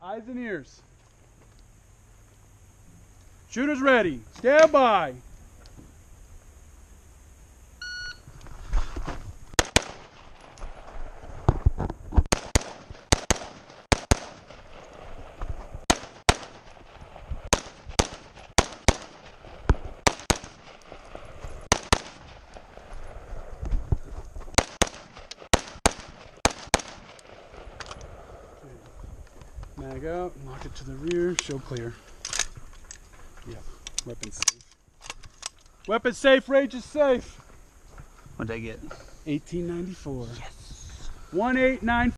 Eyes and ears. Shooters ready. Stand by. Mag out, lock it to the rear, show clear. Yep, weapon safe. Weapon safe, range is safe. What'd I get? 1894. Yes. 1894.